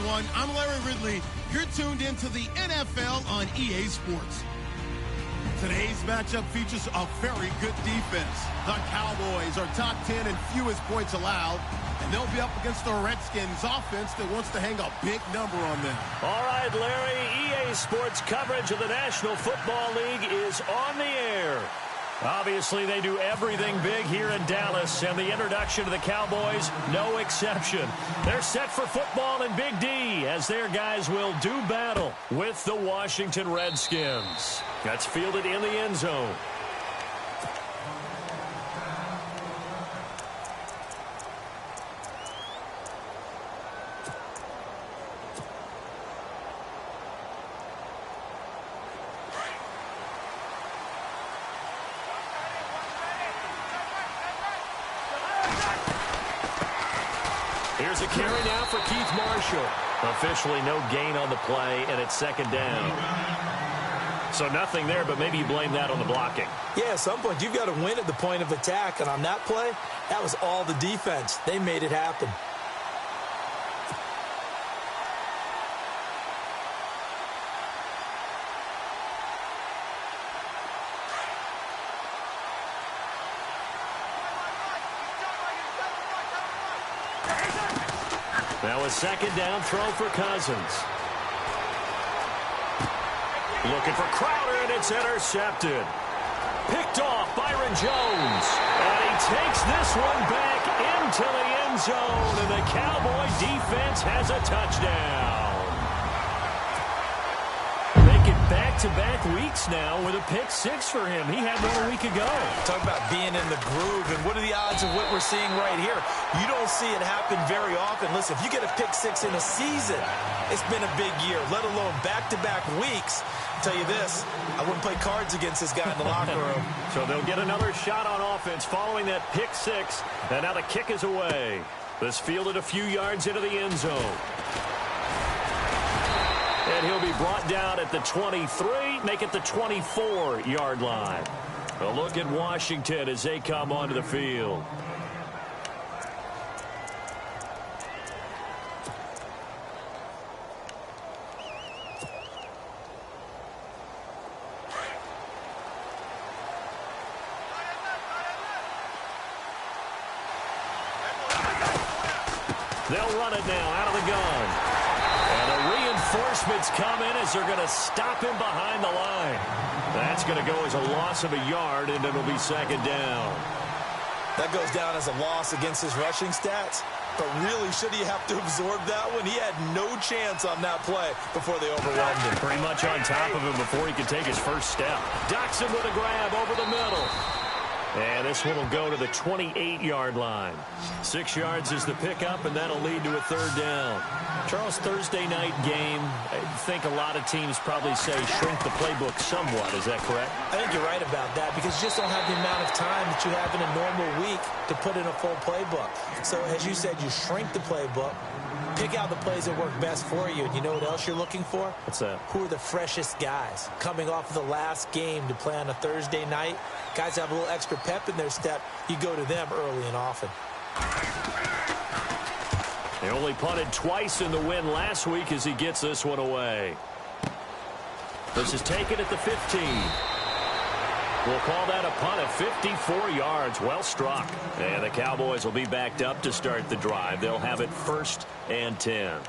everyone. I'm Larry Ridley. You're tuned into the NFL on EA Sports. Today's matchup features a very good defense. The Cowboys are top 10 in fewest points allowed, and they'll be up against the Redskins offense that wants to hang a big number on them. All right, Larry, EA Sports coverage of the National Football League is on the air. Obviously, they do everything big here in Dallas, and the introduction to the Cowboys, no exception. They're set for football in Big D, as their guys will do battle with the Washington Redskins. That's fielded in the end zone. Here's a carry now for Keith Marshall. Officially no gain on the play, and it's second down. So nothing there, but maybe you blame that on the blocking. Yeah, at some point, you've got to win at the point of attack. And on that play, that was all the defense. They made it happen. Now a second down throw for Cousins. Looking for Crowder, and it's intercepted. Picked off Byron Jones. And he takes this one back into the end zone, and the Cowboy defense has a touchdown. Making back-to-back weeks now with a pick six for him. He had one a week ago. Talk about being in the groove, and what are the odds of what we're seeing right here? You don't see it happen very often. Listen, if you get a pick six in a season, it's been a big year, let alone back-to-back weeks. I'll tell you this, I wouldn't play cards against this guy in the locker room. So they'll get another shot on offense following that pick six, and now the kick is away. This fielded a few yards into the end zone. And he'll be brought down at the 23, make it the 24-yard line. A look at Washington as they come onto the field. They'll run it now out of the gun. And the reinforcements come in as they're going to stop him behind the line. That's going to go as a loss of a yard, and it'll be second down. That goes down as a loss against his rushing stats. But really, should he have to absorb that one? He had no chance on that play before they overwhelmed him. Pretty much on top of him before he could take his first step. Doxson with a grab over the middle. And this one will go to the 28-yard line. 6 yards is the pickup, and that'll lead to a third down. Charles, Thursday night game, I think a lot of teams probably say shrink the playbook somewhat. Is that correct? I think you're right about that because you just don't have the amount of time that you have in a normal week to put in a full playbook. So, as you said, you shrink the playbook, pick out the plays that work best for you. And you know what else you're looking for? What's that? Who are the freshest guys coming off of the last game to play on a Thursday night? Guys have a little extra pep in their step. You go to them early and often. They only punted twice in the win last week as he gets this one away. This is taken at the 15. We'll call that a punt of 54 yards. Well struck. And the Cowboys will be backed up to start the drive. They'll have it 1st and 10.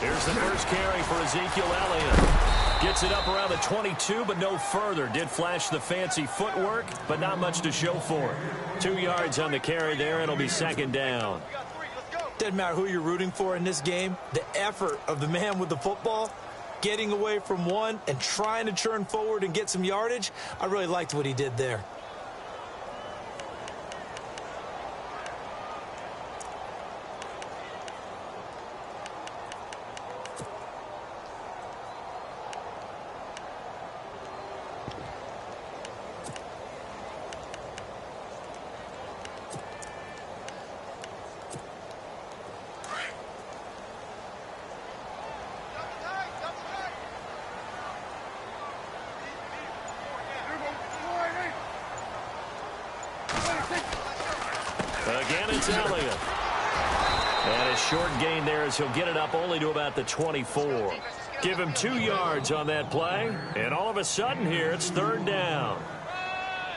Here's the first carry for Ezekiel Elliott. Gets it up around the 22, but no further. Did flash the fancy footwork, but not much to show for it. 2 yards on the carry there, and it'll be second down. Doesn't matter who you're rooting for in this game. The effort of the man with the football, getting away from one and trying to churn forward and get some yardage, I really liked what he did there. Again, it's Elliott. And a short gain there as he'll get it up only to about the 24. Give him 2 yards on that play. And all of a sudden here, it's third down.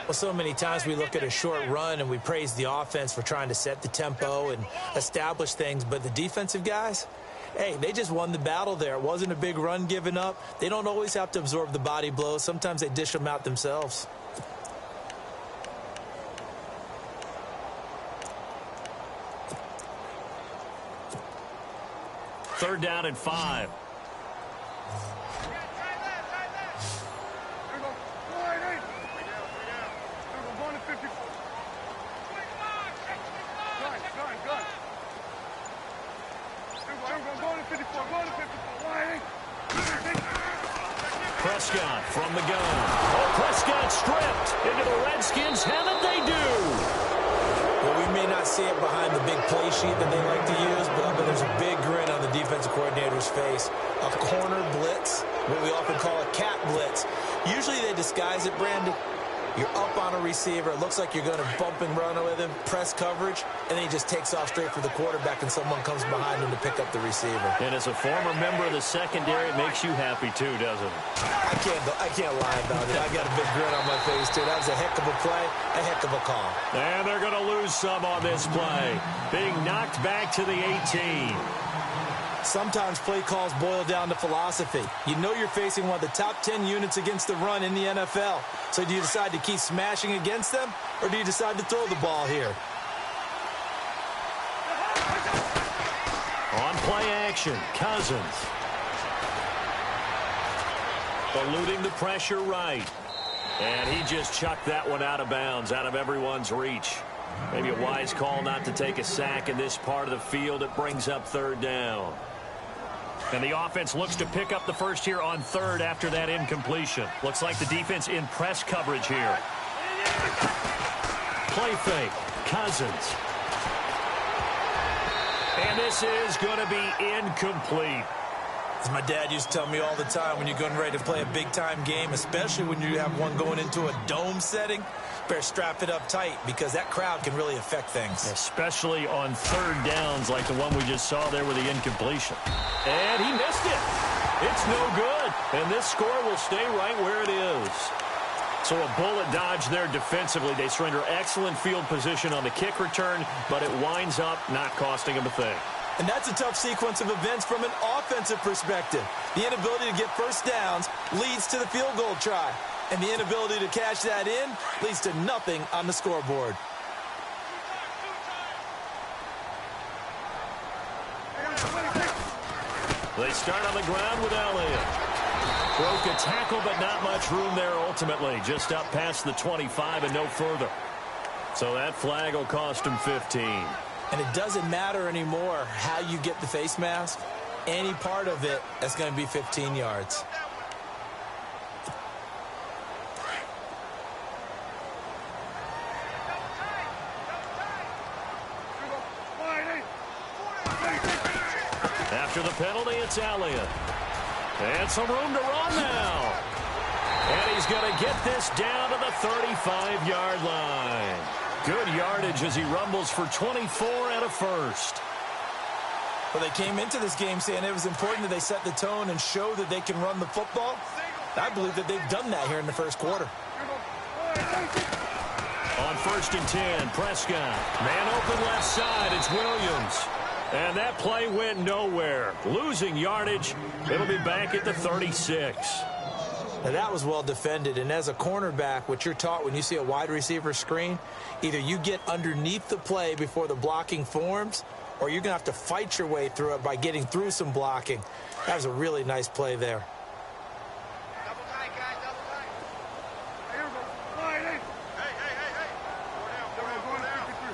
Well, so many times we look at a short run and we praise the offense for trying to set the tempo and establish things. But the defensive guys, hey, they just won the battle there. It wasn't a big run given up. They don't always have to absorb the body blows. Sometimes they dish them out themselves. Third down and 5. Prescott from the gun. Oh, Prescott stripped into the Redskins. Haven't they do? Well, we may not see it behind the big play sheet that they like to use, but there's a big grin on the defensive coordinator's face. A corner blitz, what we often call a cat blitz. Usually they disguise it, Brandon. You're up on a receiver. It looks like you're going to bump and run with him, press coverage, and then he just takes off straight for the quarterback, and someone comes behind him to pick up the receiver. And as a former member of the secondary, it makes you happy too, doesn't it? I can't lie about it. I got a big grin on my face, too. That was a heck of a play, a heck of a call. And they're going to lose some on this play. Being knocked back to the 18. Sometimes play calls boil down to philosophy. You know you're facing one of the top 10 units against the run in the NFL. So do you decide to keep smashing against them, or do you decide to throw the ball here? On play action, Cousins. Eluding the pressure right. And he just chucked that one out of bounds, out of everyone's reach. Maybe a wise call not to take a sack in this part of the field. It brings up third down. And the offense looks to pick up the first here on third after that incompletion. Looks like the defense in press coverage here. Play fake. Cousins. And this is going to be incomplete. As my dad used to tell me all the time, when you're getting ready to play a big-time game, especially when you have one going into a dome setting, better strap it up tight because that crowd can really affect things. Especially on third downs like the one we just saw there with the incompletion. And he missed it. It's no good. And this score will stay right where it is. So a bullet dodge there defensively. They surrender excellent field position on the kick return, but it winds up not costing them a thing. And that's a tough sequence of events from an offensive perspective. The inability to get first downs leads to the field goal try. And the inability to cash that in leads to nothing on the scoreboard. They start on the ground with Elliott. Broke a tackle, but not much room there ultimately. Just up past the 25 and no further. So that flag will cost him 15. And it doesn't matter anymore how you get the face mask. Any part of it, that's going to be 15 yards. After the penalty, it's Elliott. And some room to run now. And he's going to get this down to the 35-yard line. Good yardage as he rumbles for 24 and a first. Well, they came into this game saying it was important that they set the tone and show that they can run the football. I believe that they've done that here in the first quarter. On 1st and 10, Prescott. Man open left side, it's Williams. And that play went nowhere. Losing yardage. It'll be back at the 36. Now, that was well defended, and as a cornerback, what you're taught when you see a wide receiver screen, either you get underneath the play before the blocking forms, or you're going to have to fight your way through it by getting through some blocking. That was a really nice play there. Double tight, guys, double tight. Here we go. Line in. Hey. Go down. Going to 53.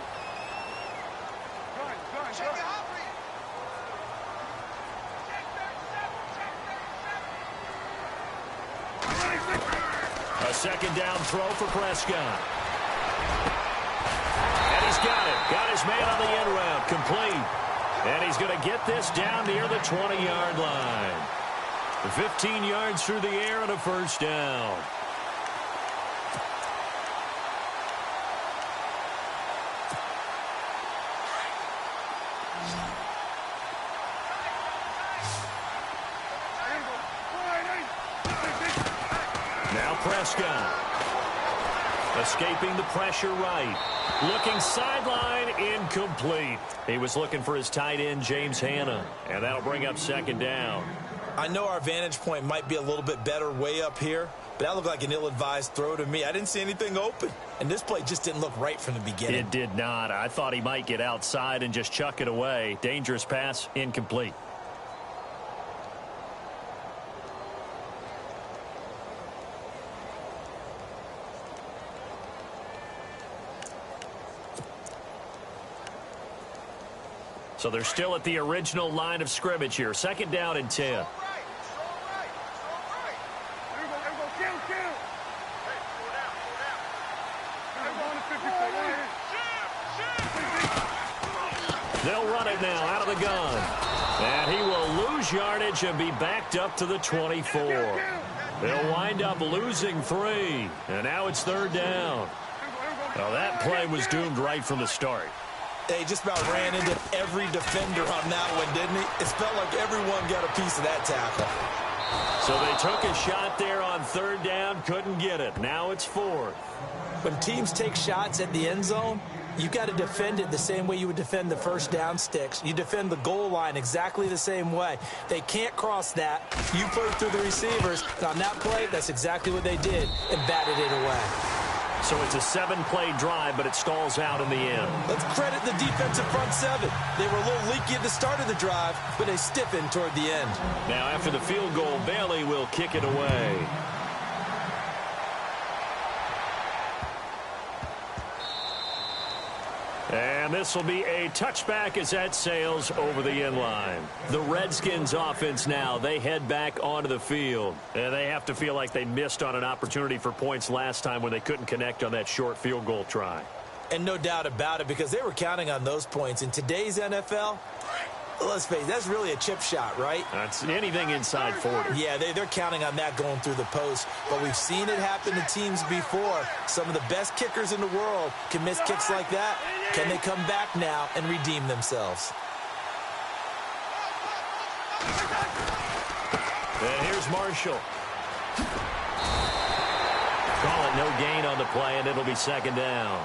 Gun. Check it out. A second down throw for Prescott. And he's got it. Got his man on the end route. Complete. And he's going to get this down near the 20-yard line. 15 yards through the air and a first down. Prescott. Escaping the pressure right. Looking sideline, incomplete. He was looking for his tight end, James Hanna. And that'll bring up second down. I know our vantage point might be a little bit better way up here, but that looked like an ill-advised throw to me. I didn't see anything open, and this play just didn't look right from the beginning. It did not. I thought he might get outside and just chuck it away. Dangerous pass, incomplete. So they're still at the original line of scrimmage here. Second down and 10. They'll run it now out of the gun. And he will lose yardage and be backed up to the 24. They'll wind up losing 3. And now it's third down. Well, that play was doomed right from the start. They just about ran into every defender on that one, didn't he? It felt like everyone got a piece of that tackle. So they took a shot there on third down, couldn't get it. Now it's fourth. When teams take shots at the end zone, you've got to defend it the same way you would defend the first down sticks. You defend the goal line exactly the same way. They can't cross that. You play through the receivers. And on that play, that's exactly what they did and batted it away. So it's a 7-play drive, but it stalls out in the end. Let's credit the defensive front 7. They were a little leaky at the start of the drive, but they stiffened toward the end. Now after the field goal, Bailey will kick it away. And this will be a touchback as that sails over the end line. The Redskins offense now, they head back onto the field. And they have to feel like they missed on an opportunity for points last time when they couldn't connect on that short field goal try. And no doubt about it, because they were counting on those points. In today's NFL, let's face it, that's really a chip shot, right? That's anything inside 40. Yeah, they're counting on that going through the post. But we've seen it happen to teams before. Some of the best kickers in the world can miss kicks like that. Can they come back now and redeem themselves? And here's Marshall. Call it no gain on the play, and it'll be second down.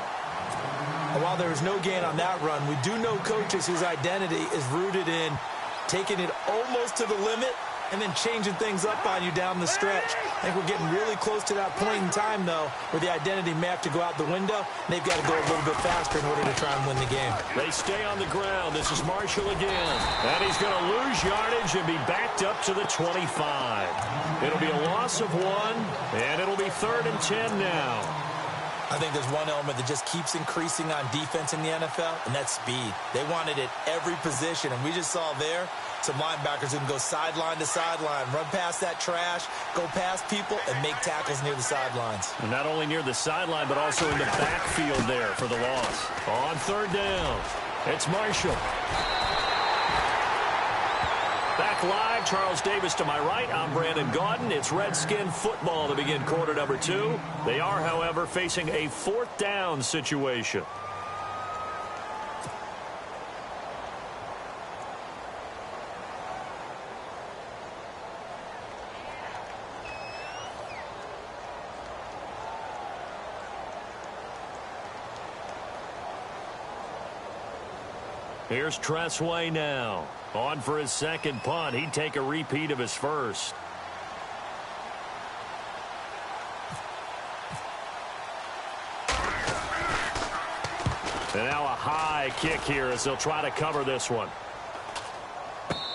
And while there is no gain on that run, we do know coaches whose identity is rooted in taking it almost to the limit and then changing things up on you down the stretch. I think we're getting really close to that point in time, though, where the identity may have to go out the window, and they've got to go a little bit faster in order to try and win the game. They stay on the ground. This is Marshall again. And he's going to lose yardage and be backed up to the 25. It'll be a loss of 1, and it'll be 3rd and 10 now. I think there's one element that just keeps increasing on defense in the NFL, and that's speed. They want it at every position, and we just saw there some linebackers who can go sideline to sideline, run past that trash, go past people, and make tackles near the sidelines. And not only near the sideline, but also in the backfield there for the loss. On third down, it's Marshall. Back live, Charles Davis to my right. I'm Brandon Gaudin. It's Redskin football to begin quarter number 2. They are, however, facing a 4th down situation. Here's Tressway now. On for his second punt. He'd take a repeat of his first. And now a high kick here as they'll try to cover this one.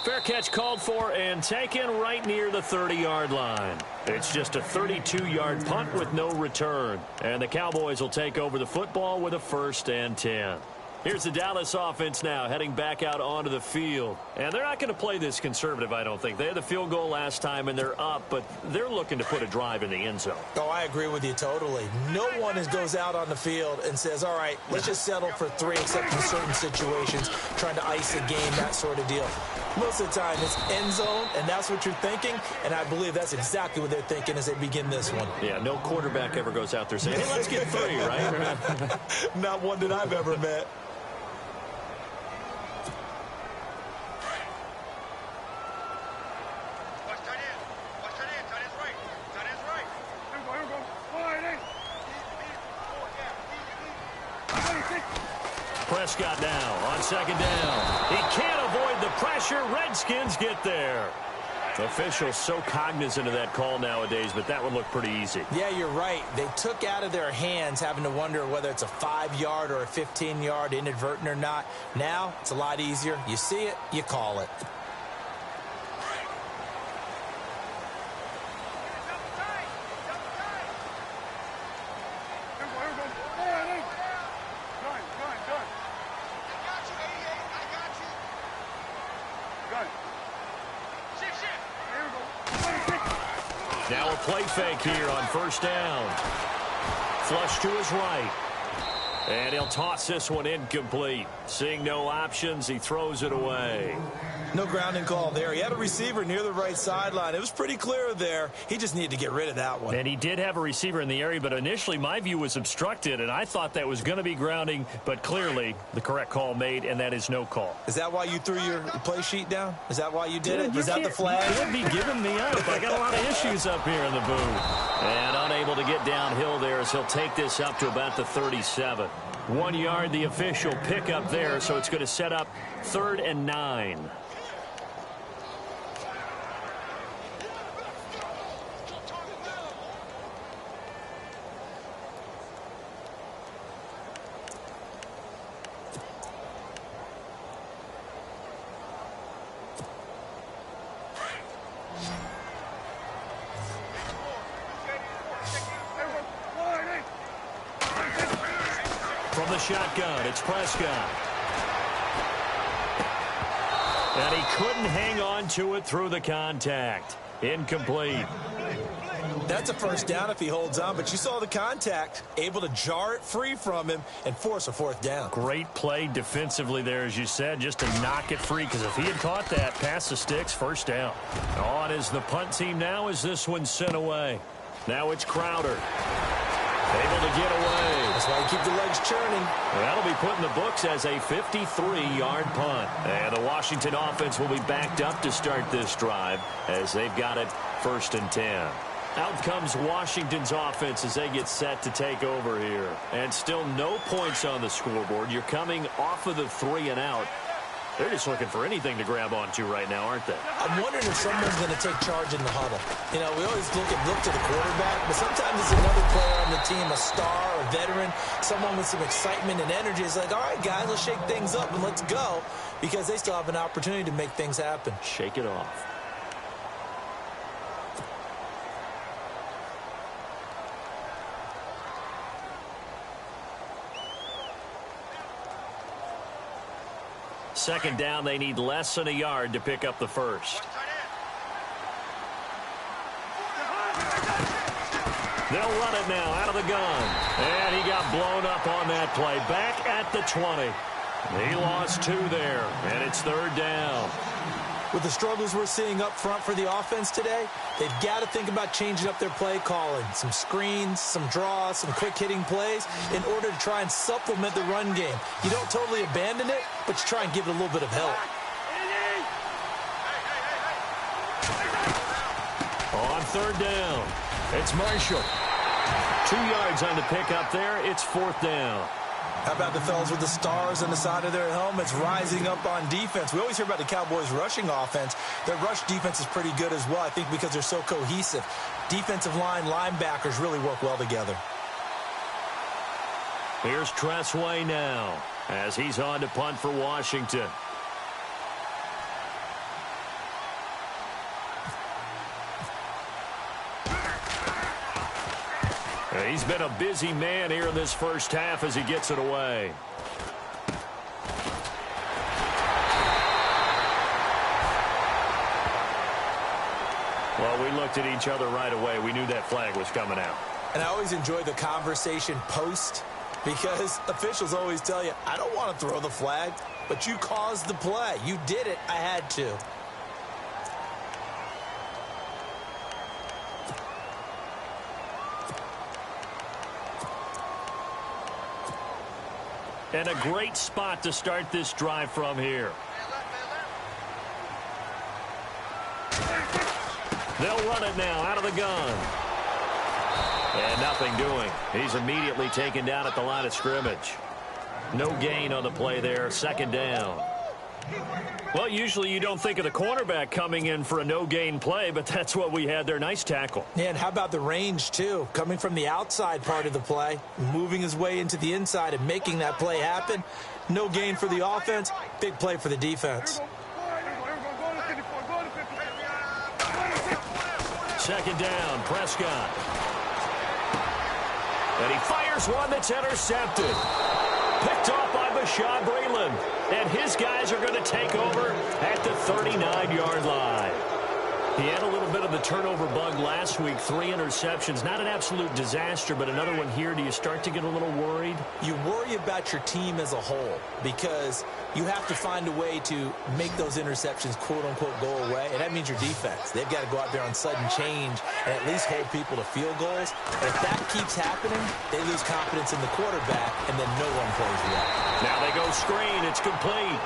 Fair catch called for and taken right near the 30-yard line. It's just a 32-yard punt with no return. And the Cowboys will take over the football with a 1st and 10. Here's the Dallas offense now heading back out onto the field. And they're not going to play this conservative, I don't think. They had the field goal last time, and they're up, but they're looking to put a drive in the end zone. Oh, I agree with you totally. No one goes out on the field and says, all right, let's just settle for 3, except in certain situations, trying to ice a game, that sort of deal. Most of the time, it's end zone, and that's what you're thinking, and I believe that's exactly what they're thinking as they begin this one. Yeah, no quarterback ever goes out there saying, hey, let's get 3, right? Not one that I've ever met. Prescott now on second down. He can't avoid the pressure. Redskins get there. Officials so cognizant of that call nowadays, but that would look pretty easy. Yeah, you're right. They took out of their hands having to wonder whether it's a 5-yard or a 15-yard inadvertent or not. Now, it's a lot easier. You see it, you call it. Now a play fake here on first down. Flush to his right. And he'll toss this one incomplete. Seeing no options, he throws it away. No grounding call there. He had a receiver near the right sideline. It was pretty clear there. He just needed to get rid of that one. And he did have a receiver in the area, but initially my view was obstructed, and I thought that was going to be grounding, but clearly the correct call made, and that is no call. Is that why you threw your play sheet down? Is that why you did it? Was that the flag? You can't be giving me up. I got a lot of issues up here in the booth. And unable to get downhill there as he'll take this up to about the 37. 1 yard, the official pickup there, so it's going to set up 3rd and 9. From the shotgun, it's Prescott. And he couldn't hang on to it through the contact. Incomplete. That's a first down if he holds on, but you saw the contact, able to jar it free from him and force a 4th down. Great play defensively there, as you said, just to knock it free, because if he had caught that, pass the sticks, first down. On is the punt team now as this one's sent away. Now it's Crowder. Able to get away. That's why you keep the legs churning. That'll be put in the books as a 53-yard punt. And the Washington offense will be backed up to start this drive as they've got it 1st and 10. Out comes Washington's offense as they get set to take over here. And still no points on the scoreboard. You're coming off of the 3 and out. They're just looking for anything to grab onto right now, aren't they? I'm wondering if someone's going to take charge in the huddle. You know, we always look to the quarterback, but sometimes it's another player on the team, a star, a veteran, someone with some excitement and energy. It's like, all right, guys, let's shake things up and let's go, because they still have an opportunity to make things happen. Shake it off. Second down, they need less than a yard to pick up the first. They'll run it now out of the gun. And he got blown up on that play. Back at the 20. He lost 2 there, and it's 3rd down. With the struggles we're seeing up front for the offense today, they've got to think about changing up their play calling. Some screens, some draws, some quick-hitting plays in order to try and supplement the run game. You don't totally abandon it, but you try and give it a little bit of help. On 3rd down, it's Marshall. 2 yards on the pickup there. It's 4th down. How about the fellas with the stars on the side of their helmets rising up on defense? We always hear about the Cowboys' rushing offense. Their rush defense is pretty good as well, I think, because they're so cohesive. Defensive line, linebackers really work well together. Here's Tressway now as he's on to punt for Washington. He's been a busy man here in this first half as he gets it away. Well, we looked at each other right away. We knew that flag was coming out. And I always enjoy the conversation post, because officials always tell you, I don't want to throw the flag, but you caused the play. You did it. I had to. And a great spot to start this drive from here. They'll run it now out of the gun. And nothing doing. He's immediately taken down at the line of scrimmage. No gain on the play there. Second down. Well, usually you don't think of the cornerback coming in for a no-gain play, but that's what we had there. Nice tackle. Yeah, and how about the range, too? Coming from the outside part of the play, moving his way into the inside and making that play happen. No gain for the offense, big play for the defense. Second down, Prescott. And he fires one that's intercepted. Picked off by Bashaud Breeland. And his guys are going to take over at the 39-yard line. He had a little bit of the turnover bug last week. 3 interceptions. Not an absolute disaster, but another one here. Do you start to get a little worried? You worry about your team as a whole because you have to find a way to make those interceptions, quote-unquote, go away. And that means your defense. They've got to go out there on sudden change and at least hold people to field goals. And if that keeps happening, they lose confidence in the quarterback, and then no one plays well. Now they go screen. It's complete.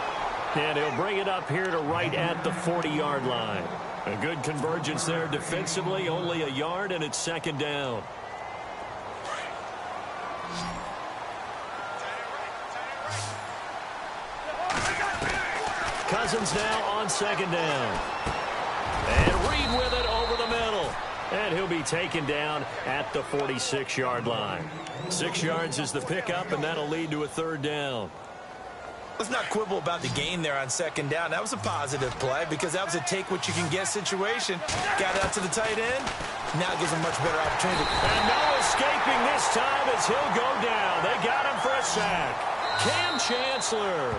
And he'll bring it up here to right at the 40-yard line. A good convergence there defensively, only a yard, and it's second down. Cousins now on second down. And Reed with it over the middle. And he'll be taken down at the 46-yard line. 6 yards is the pickup, and that'll lead to a third down. Let's not quibble about the gain there on second down. That was a positive play because that was a take-what-you-can-get situation. Got out to the tight end. Now it gives him much better opportunity. And no escaping this time as he'll go down. They got him for a sack. Cam Chancellor.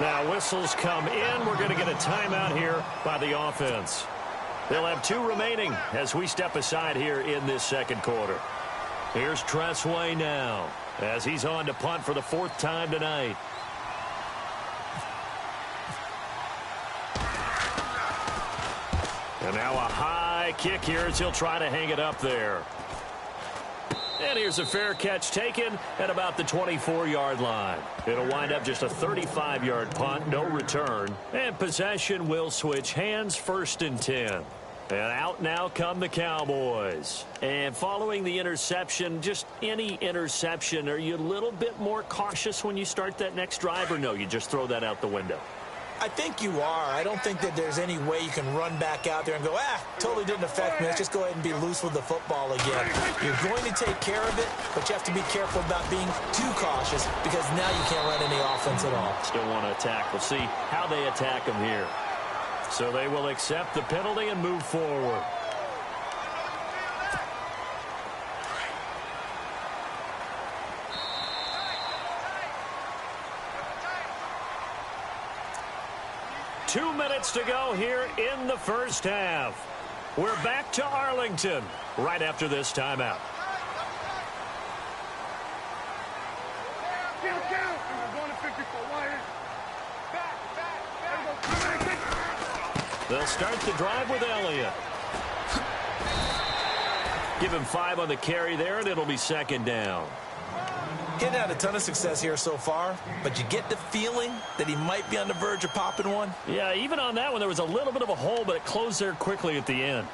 Now whistles come in. We're going to get a timeout here by the offense. They'll have 2 remaining as we step aside here in this second quarter. Here's Tressway now as he's on to punt for the 4th time tonight. And now a high kick here as he'll try to hang it up there. And here's a fair catch taken at about the 24-yard line. It'll wind up just a 35-yard punt, no return. And possession will switch hands, 1st and 10. And out now come the Cowboys. And following the interception, just any interception, are you a little bit more cautious when you start that next drive, or no, you just throw that out the window? I think you are. I don't think that there's any way you can run back out there and go, totally didn't affect me. Let's just go ahead and be loose with the football again. You're going to take care of it, but you have to be careful about being too cautious because now you can't run any offense at all. Still want to attack. We'll see how they attack him here. So they will accept the penalty and move forward. Two minutes to go here in the first half. We're back to Arlington right after this timeout. They'll start the drive with Elliott. Give him 5 on the carry there, and it'll be second down. He's had a ton of success here so far, but you get the feeling that he might be on the verge of popping one. Yeah, even on that one, there was a little bit of a hole, but it closed there quickly at the end.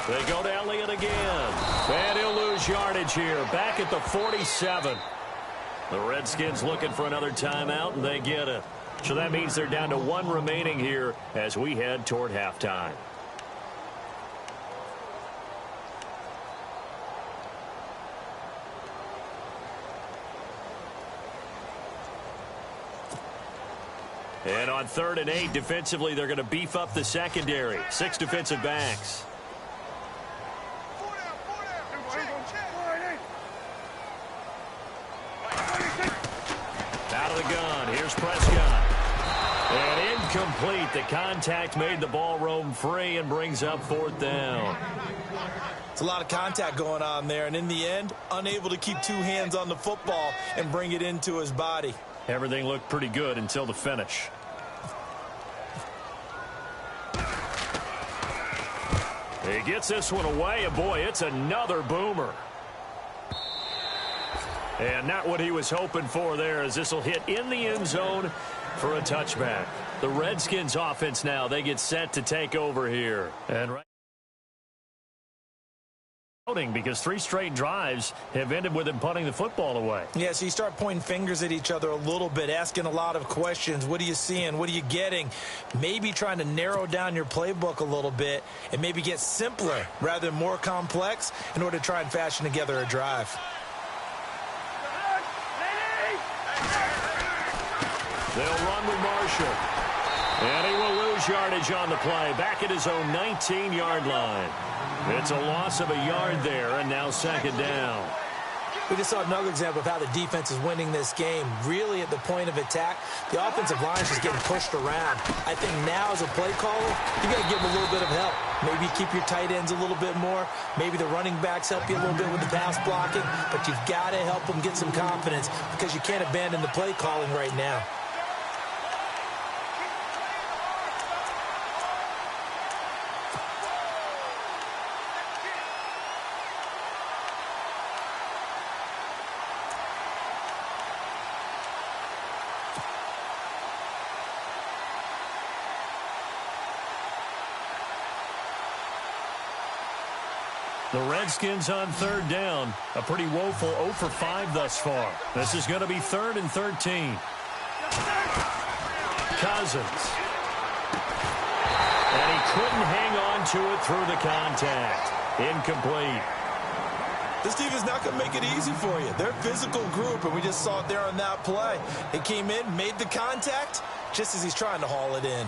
They go to Elliott again. And he'll lose yardage here. Back at the 47. The Redskins looking for another timeout, and they get it. So that means they're down to 1 remaining here as we head toward halftime. And on 3rd and 8, defensively, they're going to beef up the secondary. 6 defensive backs. Out of the gun, here's Prescott. And incomplete. The contact made the ball roam free and brings up 4th down. It's a lot of contact going on there, and in the end, unable to keep 2 hands on the football and bring it into his body. Everything looked pretty good until the finish. He gets this one away, and boy, it's another boomer. And not what he was hoping for there, as this will hit in the end zone for a touchback. The Redskins offense now, they get set to take over here. And right because 3 straight drives have ended with him punting the football away. Yeah, so you start pointing fingers at each other a little bit, asking a lot of questions. What are you seeing? What are you getting? Maybe trying to narrow down your playbook a little bit and maybe get simpler rather than more complex in order to try and fashion together a drive. They'll run with Marshall. And he will lose yardage on the play, back at his own 19-yard line. It's a loss of a yard there, and now second down. We just saw another example of how the defense is winning this game. Really at the point of attack, the offensive line is just getting pushed around. I think now as a play caller, you got to give them a little bit of help. Maybe keep your tight ends a little bit more. Maybe the running backs help you a little bit with the pass blocking. But you've got to help them get some confidence because you can't abandon the play calling right now. The Redskins on third down. A pretty woeful 0 for 5 thus far. This is going to be 3rd and 13. Cousins. And he couldn't hang on to it through the contact. Incomplete. This defense is not going to make it easy for you. They're a physical group, and we just saw it there on that play. It came in, made the contact, just as he's trying to haul it in.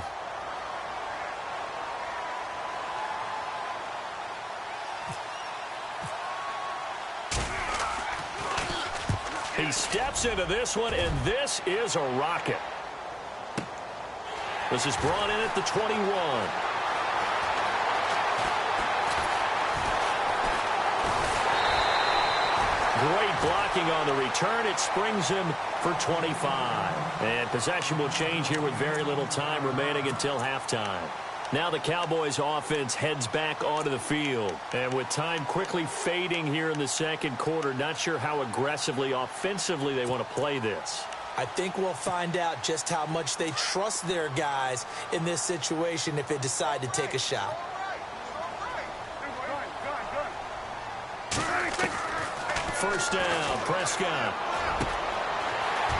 He steps into this one, and this is a rocket. This is brought in at the 21. Great blocking on the return. It springs him for 25. And possession will change here with very little time remaining until halftime. Now the Cowboys offense heads back onto the field. And with time quickly fading here in the second quarter, not sure how aggressively, offensively they want to play this. I think we'll find out just how much they trust their guys in this situation if they decide to take a shot. First down, Prescott.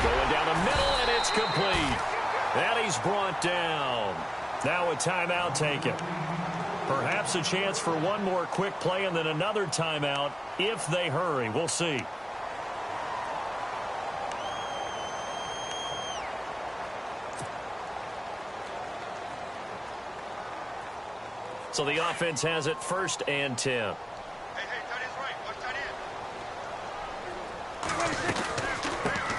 Going down the middle, and it's complete. And he's brought down. Now a timeout taken. Perhaps a chance for one more quick play and then another timeout if they hurry. We'll see. So the offense has it 1st and 10. Hey, tight end's right. Watch tight end.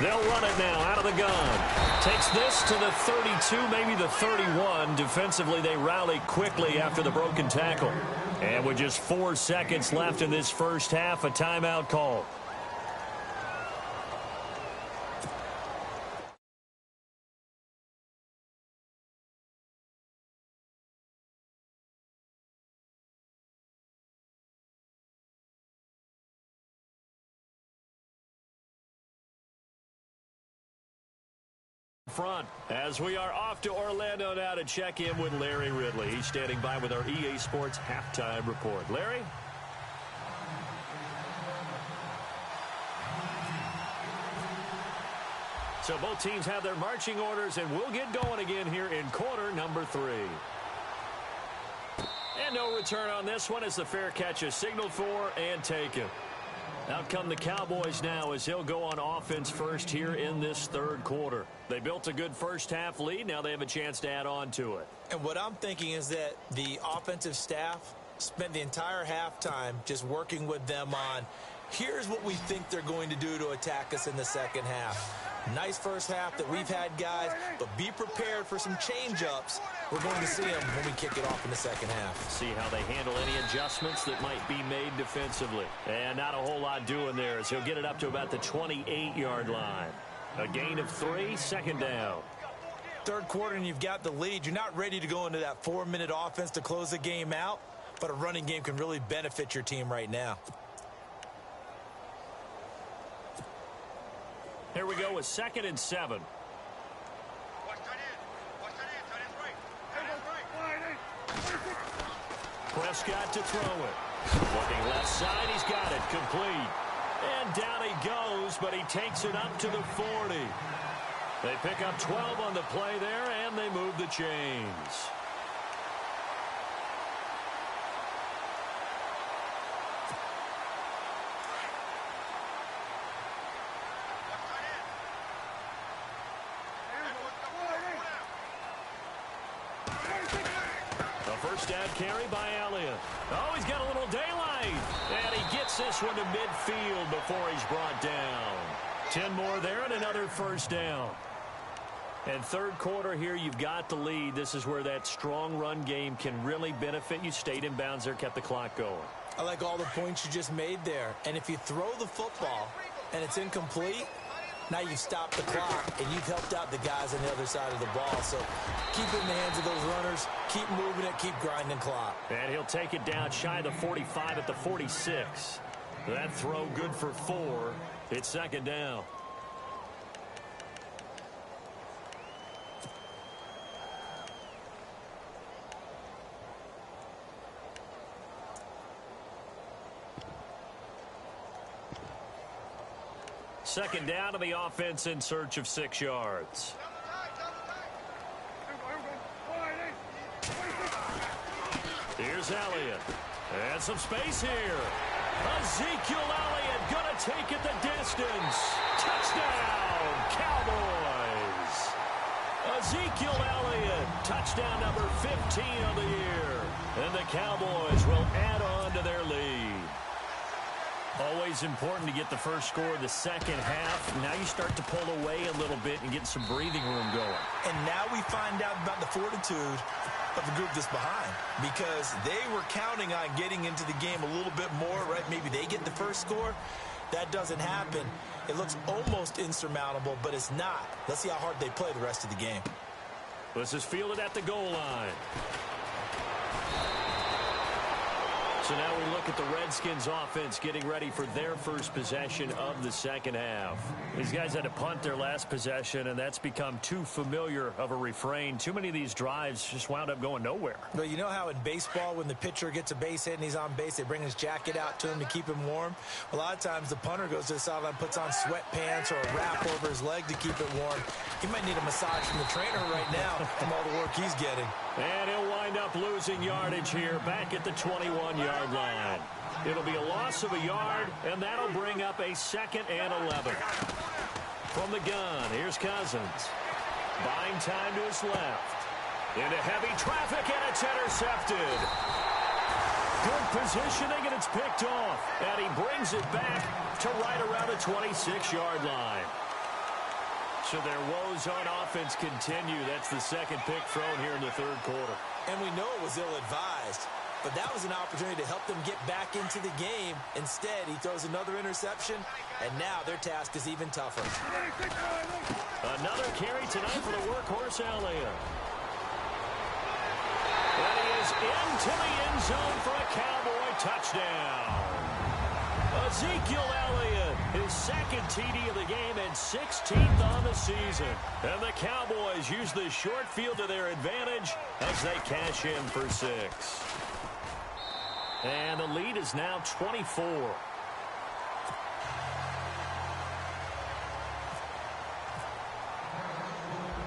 They'll run it now out of the gun. Takes this to the 32, maybe the 31. Defensively, they rallied quickly after the broken tackle. And with just 4 seconds left in this first half, a timeout call. Front as we are off to Orlando now to check in with Larry Ridley. He's standing by with our EA Sports halftime report. Larry? So both teams have their marching orders, and we'll get going again here in quarter number 3. And no return on this one as the fair catch is signaled for and taken. Out come the Cowboys now as he'll go on offense first here in this third quarter. They built a good first half lead. Now they have a chance to add on to it. And what I'm thinking is that the offensive staff spent the entire halftime just working with them on, here's what we think they're going to do to attack us in the second half. Nice first half that we've had, guys, but be prepared for some change-ups. We're going to see them when we kick it off in the second half. See how they handle any adjustments that might be made defensively. And not a whole lot doing there as he'll get it up to about the 28-yard line. A gain of 3, second down. Third quarter and you've got the lead. You're not ready to go into that 4-minute offense to close the game out. but a running game can really benefit your team right now. Here we go with 2nd and 7. Watch tight end. Watch tight end. Tight end's right. Tight end's right. Prescott to throw it. Looking left side, he's got it. Complete. And down he goes, but he takes it up to the 40. They pick up 12 on the play there, and they move the chains. First down carry by Elliott. Oh, he's got a little daylight. And he gets this one to midfield before he's brought down. 10 more there and another first down. And third quarter here, you've got the lead. This is where that strong run game can really benefit you. Stayed in bounds there, kept the clock going. I like all the points you just made there. And if you throw the football and it's incomplete, now you've stopped the clock, and you've helped out the guys on the other side of the ball. So keep it in the hands of those runners. Keep moving it. Keep grinding clock. And he'll take it down shy of the 45 at the 46. That throw good for 4. It's 2nd down. Second down to the offense in search of 6 yards. Here's Elliott. And some space here. Ezekiel Elliott going to take it the distance. Touchdown, Cowboys. Ezekiel Elliott, touchdown number 15 of the year. And the Cowboys will add on to their lead. Always important to get the first score of the second half. Now you start to pull away a little bit and get some breathing room going. And now we find out about the fortitude of the group that's behind, because they were counting on getting into the game a little bit more, right? Maybe they get the first score. That doesn't happen. It looks almost insurmountable, but it's not. Let's see how hard they play the rest of the game. This is fielded at the goal line. So now we look at the Redskins offense getting ready for their first possession of the second half. These guys had to punt their last possession, and that's become too familiar of a refrain. Too many of these drives just wound up going nowhere. But you know how in baseball, when the pitcher gets a base hit and he's on base, they bring his jacket out to him to keep him warm? A lot of times the punter goes to the sideline, puts on sweatpants or a wrap over his leg to keep it warm. He might need a massage from the trainer right now from all the work he's getting. And he'll wind up losing yardage here back at the 21-yard line. It'll be a loss of a yard, and that'll bring up a 2nd and 11. From the gun, here's Cousins. Buying time to his left. Into heavy traffic, and it's intercepted. Good positioning, and it's picked off. And he brings it back to right around the 26-yard line. So their woes on offense continue. That's the 2nd pick thrown here in the third quarter. And we know it was ill-advised, but that was an opportunity to help them get back into the game. Instead, he throws another interception, and now their task is even tougher. Another carry tonight for the workhorse Elliott. And he is into the end zone for a Cowboy touchdown. Ezekiel Elliott, his 2nd TD of the game and 16th on the season. And the Cowboys use the short field to their advantage as they cash in for 6. And the lead is now 24.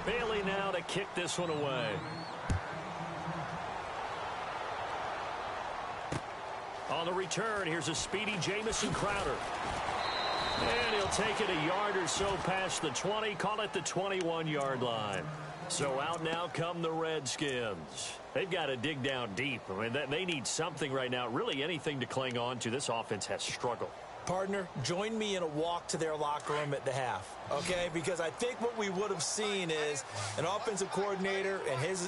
Bailey now to kick this one away. On the return, here's a speedy Jamison Crowder. And he'll take it a yard or so past the 20, call it the 21-yard line. So out now come the Redskins. They've got to dig down deep. I mean, they need something right now, really anything to cling on to. This offense has struggled. Partner, join me in a walk to their locker room at the half, okay? Because I think what we would have seen is an offensive coordinator and his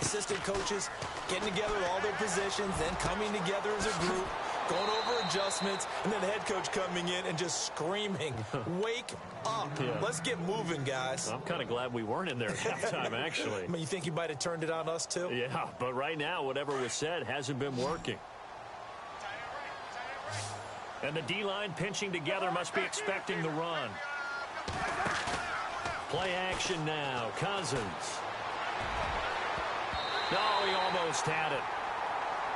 assistant coaches getting together all their positions, then coming together as a group, going over adjustments, and then the head coach coming in and just screaming, wake up. Yeah. Let's get moving, guys. I'm kind of glad we weren't in there at halftime, actually. I mean, you think he might have turned it on us, too? Yeah, but right now, whatever was said hasn't been working. And the D-line pinching together must be expecting the run. Play action now. Cousins. No, he almost had it.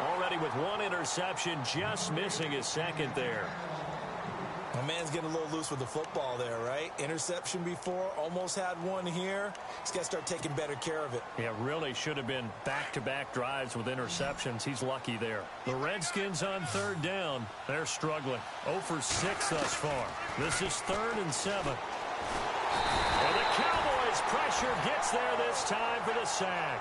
Already with one interception, just missing his second there. My man's getting a little loose with the football there, right? Interception before, almost had one here. He's got to start taking better care of it. Yeah, really should have been back-to-back drives with interceptions. He's lucky there. The Redskins on third down. They're struggling. 0 for 6 thus far. This is 3rd and 7. And the Cowboys' pressure gets there this time for the sack.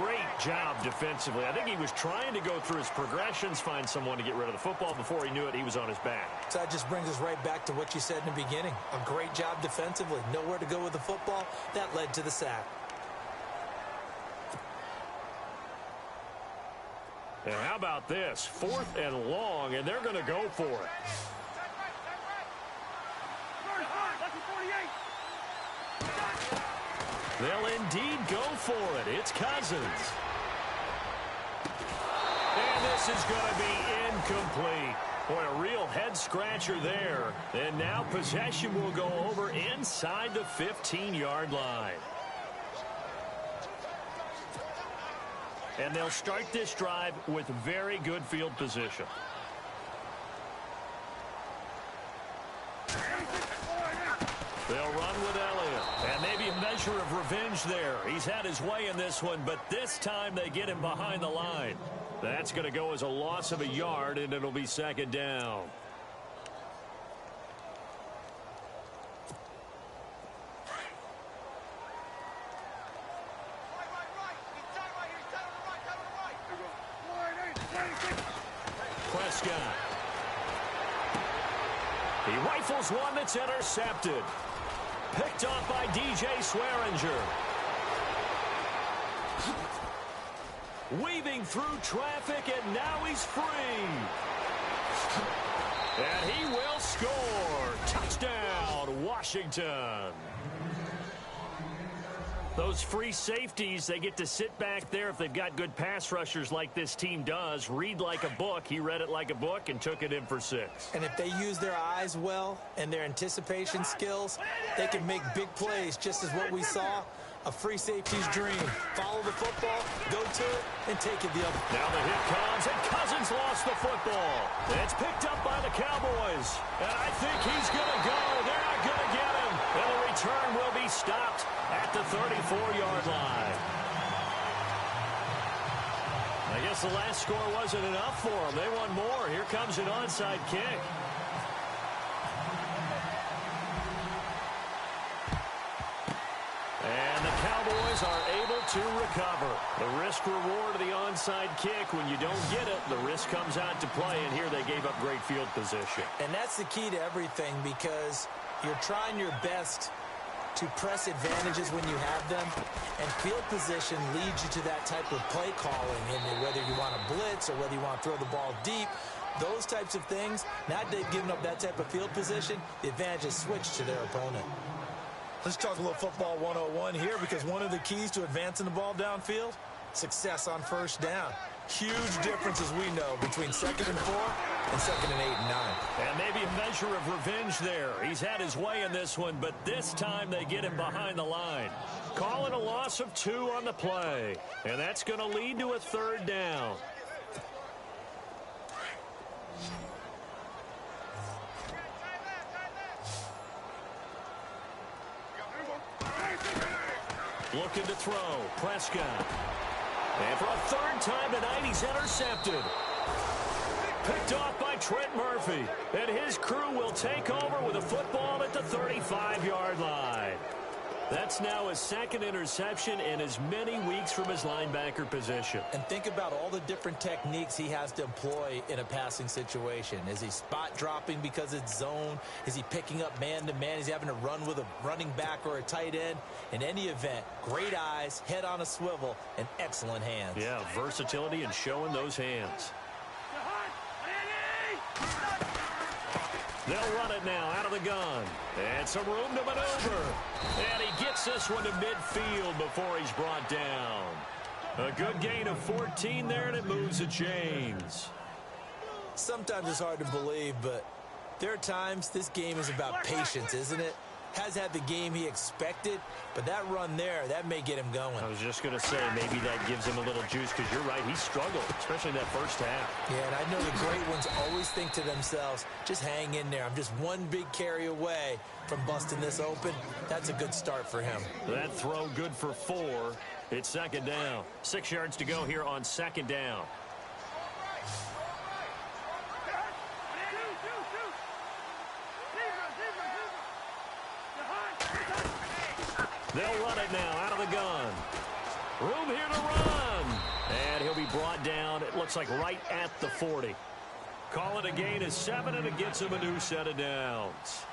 Great job defensively. I think he was trying to go through his progressions, find someone to get rid of the football. Before he knew it, he was on his back. So that just brings us right back to what you said in the beginning. A great job defensively. Nowhere to go with the football. That led to the sack. And how about this? 4th and long, and they're going to go for it. They'll indeed go for it. It's Cousins. And this is going to be incomplete. Boy, a real head-scratcher there. And now possession will go over inside the 15-yard line. And they'll start this drive with very good field position. They'll run with Elliott. And maybe a measure of revenge there. He's had his way in this one, but this time they get him behind the line. That's going to go as a loss of a yard, and it'll be 2nd down. Prescott. He rifles one that's intercepted. Picked off by DJ Swearinger. Weaving through traffic, and now he's free. And he will score. Touchdown, Washington. Those free safeties, they get to sit back there if they've got good pass rushers like this team does. Read like a book. He read it like a book and took it in for 6. And if they use their eyes well and their anticipation skills, they can make big plays, just as what we saw. A free safety's dream. Follow the football, go to it, and take it the other. Now the hit comes, and Cousins lost the football. It's picked up by the Cowboys. And I think he's going to go. They're not going to get him. And the return will be stopped at the 34-yard line. I guess the last score wasn't enough for them. They want more. Here comes an onside kick. And the Cowboys are able to recover. The risk-reward of the onside kick. When you don't get it, the risk comes out to play, and here they gave up great field position. And that's the key to everything, because you're trying your best to press advantages when you have them, and field position leads you to that type of play calling, and whether you want to blitz or whether you want to throw the ball deep, those types of things. Now that they've given up that type of field position, the advantage is switched to their opponent. Let's talk a little football 101 here, because one of the keys to advancing the ball downfield, success on first down. Huge difference, as we know, between 2nd and 4 and 2nd and 8 and 9. And maybe a measure of revenge there. He's had his way in this one, but this time they get him behind the line. Calling a loss of 2 on the play. And that's going to lead to a 3rd down. Looking to throw. Prescott. And for a 3rd time tonight, he's intercepted. Picked off by Trent Murphy. And his crew will take over with a football at the 35-yard line. That's now his 2nd interception in as many weeks from his linebacker position. And think about all the different techniques he has to employ in a passing situation. Is he spot dropping because it's zone? Is he picking up man-to-man? Is he having to run with a running back or a tight end? In any event, great eyes, head on a swivel, and excellent hands. Yeah, versatility and showing those hands. They'll run it now out of the gun. And some room to maneuver. And he gets this one to midfield before he's brought down. A good gain of 14 there, and it moves the chains. Sometimes it's hard to believe, but there are times this game is about patience, isn't it? Has had the game he expected, but that run there, that may get him going. I was just going to say, maybe that gives him a little juice, because you're right, he struggled, especially in that first half. Yeah, and I know the great ones always think to themselves, just hang in there. I'm just one big carry away from busting this open. That's a good start for him. That throw good for 4. It's second down. 6 yards to go here on second down. They'll run it now out of the gun. Room here to run. And he'll be brought down, it looks like right at the 40. Call it a gain of 7, and it gets him a new set of downs.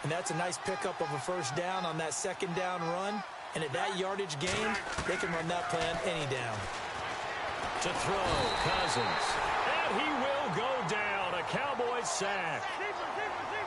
And that's a nice pickup of a first down on that second down run. And at that yardage gain, they can run that play on any down. To throw, Cousins. And he will go down. A Cowboys sack.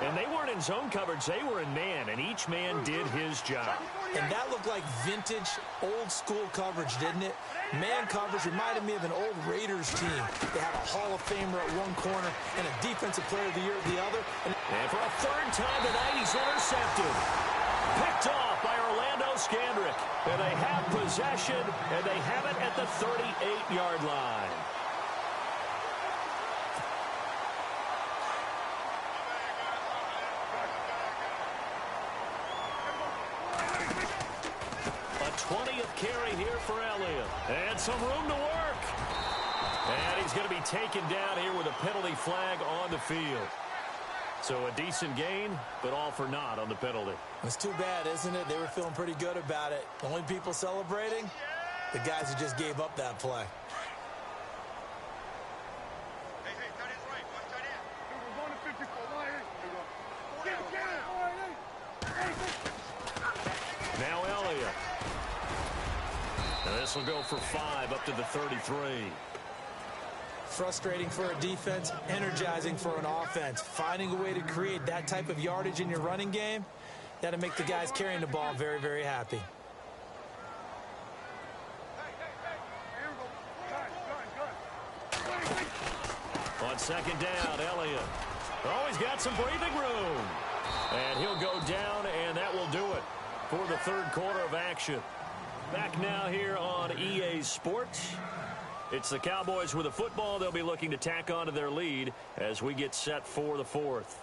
And they weren't in zone coverage. They were in man, and each man did his job. And that looked like vintage, old-school coverage, didn't it? Man coverage reminded me of an old Raiders team. They had a Hall of Famer at one corner and a Defensive Player of the Year at the other. And for a third time tonight, he's intercepted. Picked off by Orlando Scandrick. And they have possession, and they have it at the 38-yard line. A 20th carry here for Elliott. And some room to work. And he's going to be taken down here with a penalty flag on the field. So a decent gain, but all for naught on the penalty. It's too bad, isn't it? They were feeling pretty good about it. The only people celebrating, the guys who just gave up that play. Hey, tight end right. Watch tight end. We're going to 54. Now Elliott. And this will go for 5 up to the 33. Frustrating for a defense, energizing for an offense. Finding a way to create that type of yardage in your running game, that'll make the guys carrying the ball very, very happy. On second down, Elliott. Oh, he's got some breathing room. And he'll go down, and that will do it for the third quarter of action. Back now here on EA Sports. It's the Cowboys with the football. They'll be looking to tack on to their lead as we get set for the fourth.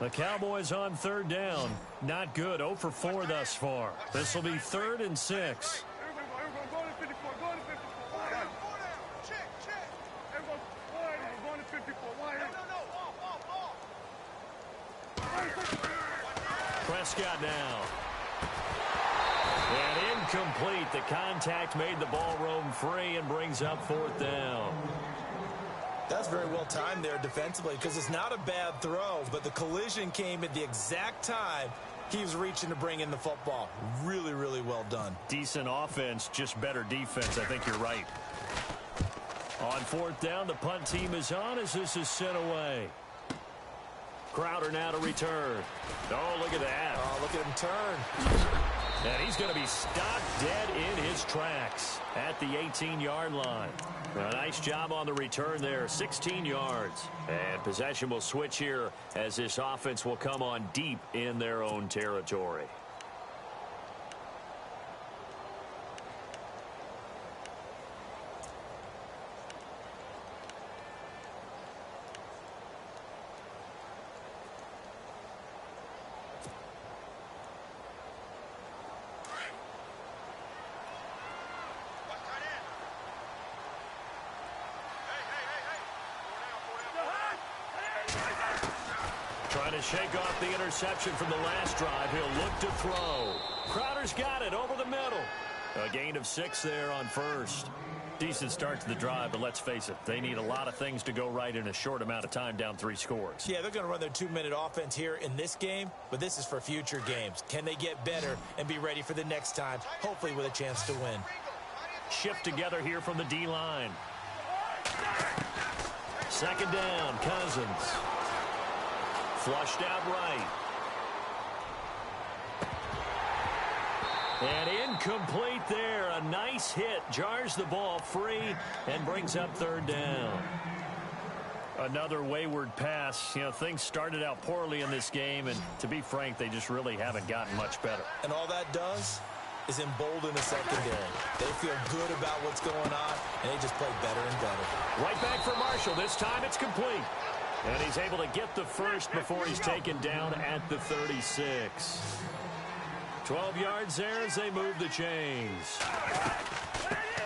The Cowboys on third down. Not good. 0 for 4 thus far. This will be 3rd and 6. Prescott now. And incomplete. The contact made the ball roam free and brings up 4th down. That's very well timed there defensively because it's not a bad throw, but the collision came at the exact time he was reaching to bring in the football. Really, really well done. Decent offense, just better defense. I think you're right. On 4th down, the punt team is on as this is sent away. Crowder now to return. Oh, look at that. Oh, look at him turn. And he's going to be stopped dead in his tracks at the 18-yard line. A nice job on the return there, 16 yards. And possession will switch here as this offense will come on deep in their own territory. Trying to shake off the interception from the last drive. He'll look to throw. Crowder's got it over the middle. A gain of 6 there on first. Decent start to the drive, but let's face it, they need a lot of things to go right in a short amount of time down 3 scores. Yeah, they're going to run their 2-minute offense here in this game, but this is for future games. Can they get better and be ready for the next time, hopefully with a chance to win? Shift together here from the D-line. Second down, Cousins. Flushed out right. And incomplete there. A nice hit. Jars the ball free and brings up third down. Another wayward pass. You know, things started out poorly in this game, and to be frank, they just really haven't gotten much better. And all that does is embolden the secondary. They feel good about what's going on, and they just play better and better. Right back for Marshall. This time it's complete. And he's able to get the first before he's taken down at the 36. 12 yards there as they move the chains.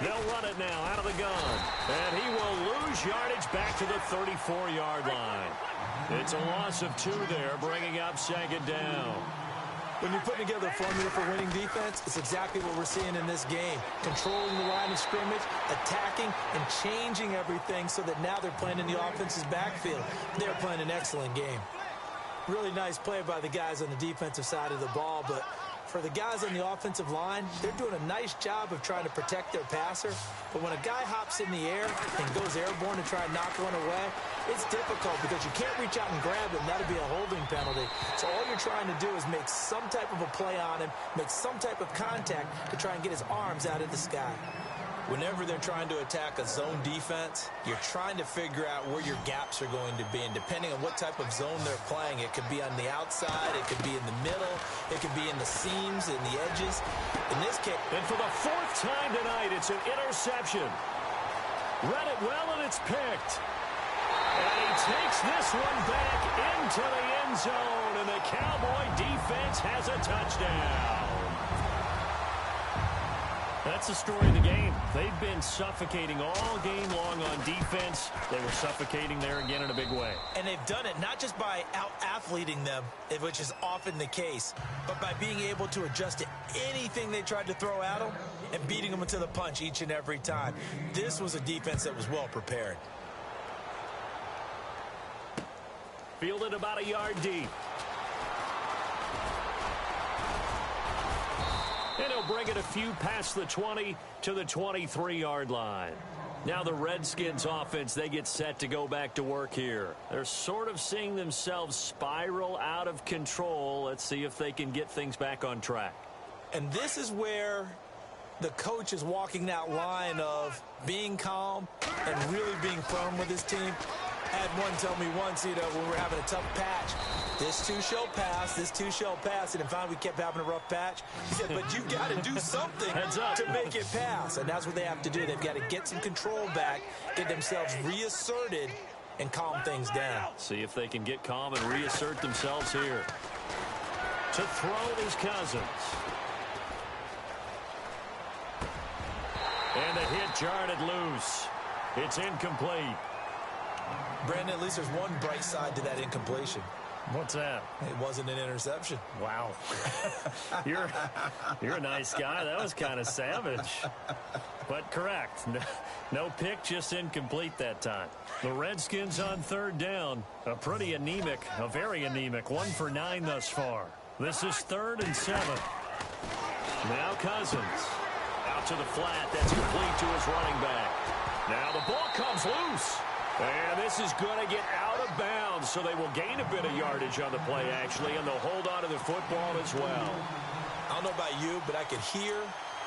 They'll run it now out of the gun. And he will lose yardage back to the 34-yard line. It's a loss of 2 there, bringing up second down. When you're putting together a formula for winning defense, it's exactly what we're seeing in this game. Controlling the line of scrimmage, attacking, and changing everything so that now they're playing in the offense's backfield. They're playing an excellent game. Really nice play by the guys on the defensive side of the ball, but for the guys on the offensive line, they're doing a nice job of trying to protect their passer. But when a guy hops in the air and goes airborne to try and knock one away, it's difficult because you can't reach out and grab it, and that'll be a holding penalty. So all you're trying to do is make some type of a play on him, make some type of contact to try and get his arms out of the sky. Whenever they're trying to attack a zone defense, you're trying to figure out where your gaps are going to be. And depending on what type of zone they're playing, it could be on the outside, it could be in the middle, it could be in the seams, in the edges. In this case, and for the 4th time tonight, it's an interception. Read it well, and it's picked. And he takes this one back into the end zone, and the Cowboy defense has a touchdown. That's the story of the game. They've been suffocating all game long on defense. They were suffocating there again in a big way. And they've done it not just by out-athleting them, which is often the case, but by being able to adjust to anything they tried to throw at them and beating them into the punch each and every time. This was a defense that was well prepared. Fielded about a yard deep. And he'll bring it a few past the 20 to the 23-yard line. Now the Redskins offense, they get set to go back to work here. They're sort of seeing themselves spiral out of control. Let's see if they can get things back on track. And this is where the coach is walking that line of being calm and really being firm with his team. I had one tell me once, when we were having a tough patch, this too shall pass, this too shall pass. And then finally we kept having a rough patch. He said, but you've got to do something to make it pass. And that's what they have to do. They've got to get some control back, get themselves reasserted, and calm things down. See if they can get calm and reassert themselves here. To throw is Cousins. And the hit jarred it loose. It's incomplete. Brandon, at least there's one bright side to that incompletion. What's that? It wasn't an interception. Wow. You're a nice guy. That was kind of savage. But correct. No pick, just incomplete that time. The Redskins on 3rd down. A very anemic 1 for 9 thus far. This is 3rd and 7. Now Cousins. Out to the flat. That's complete to his running back. Now the ball comes loose. And this is going to get out of bounds, so they will gain a bit of yardage on the play, actually, and they'll hold on to the football as well. I don't know about you, but I could hear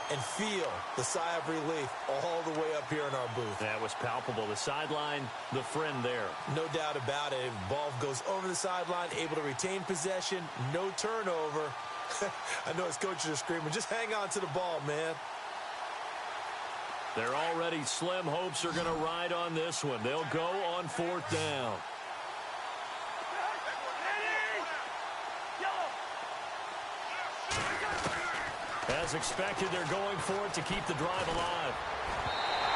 and feel the sigh of relief all the way up here in our booth. That was palpable. The sideline, the friend there. No doubt about it. Ball goes over the sideline, able to retain possession, no turnover. I know his coaches are screaming, just hang on to the ball, man. They're already slim hopes are going to ride on this one. They'll go on 4th down. As expected, they're going for it to keep the drive alive.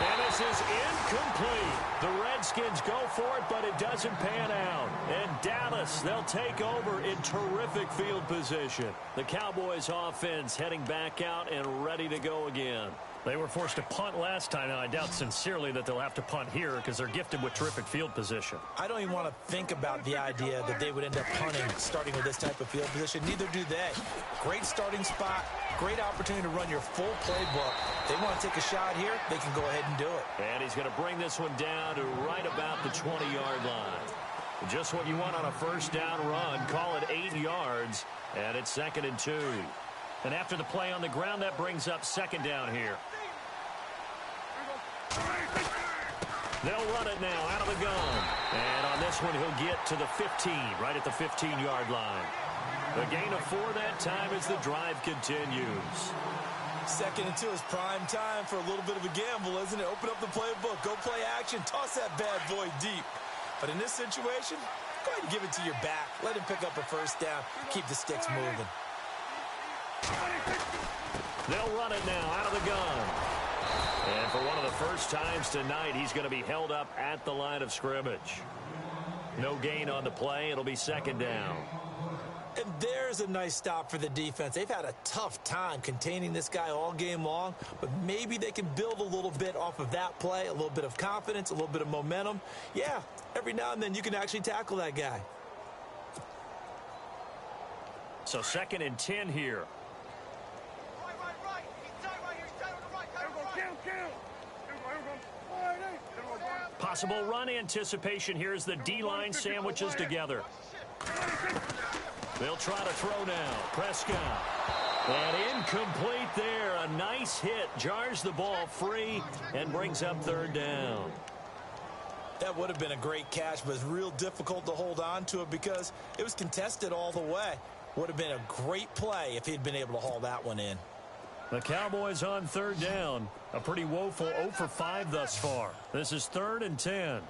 And this is incomplete. The Redskins go for it, but it doesn't pan out. And Dallas, they'll take over in terrific field position. The Cowboys offense heading back out and ready to go again. They were forced to punt last time, and I doubt sincerely that they'll have to punt here because they're gifted with terrific field position. I don't even want to think about the idea that they would end up punting starting with this type of field position. Neither do they. Great starting spot, great opportunity to run your full playbook. They want to take a shot here, they can go ahead and do it. And he's going to bring this one down to right about the 20-yard line. Just what you want on a first down run. Call it 8 yards, and it's 2nd and 2. And after the play on the ground, that brings up 2nd down here. They'll run it now out of the gun. And on this one, he'll get to the 15, right at the 15-yard line. The gain of 4 that time as the drive continues. 2nd and 2 is prime time for a little bit of a gamble, isn't it? Open up the playbook, go play action, toss that bad boy deep. But in this situation, go ahead and give it to your back. Let him pick up a first down. Keep the sticks moving. They'll run it now out of the gun. And for one of the first times tonight, he's going to be held up at the line of scrimmage. No gain on the play. It'll be 2nd down. And there's a nice stop for the defense. They've had a tough time containing this guy all game long, but maybe they can build a little bit off of that play, a little bit of confidence, a little bit of momentum. Yeah, every now and then you can actually tackle that guy. So 2nd and 10 here. Right. He's tight right here. He's tight on the right. Tight on the right. Possible run anticipation here as the D-line sandwiches together. They'll try to throw now. Prescott. And incomplete there. A nice hit. Jars the ball free and brings up 3rd down. That would have been a great catch, but it's real difficult to hold on to it because it was contested all the way. Would have been a great play if he'd been able to haul that one in. The Cowboys on 3rd down. A pretty woeful 0 for 5 thus far. This is 3rd and 10.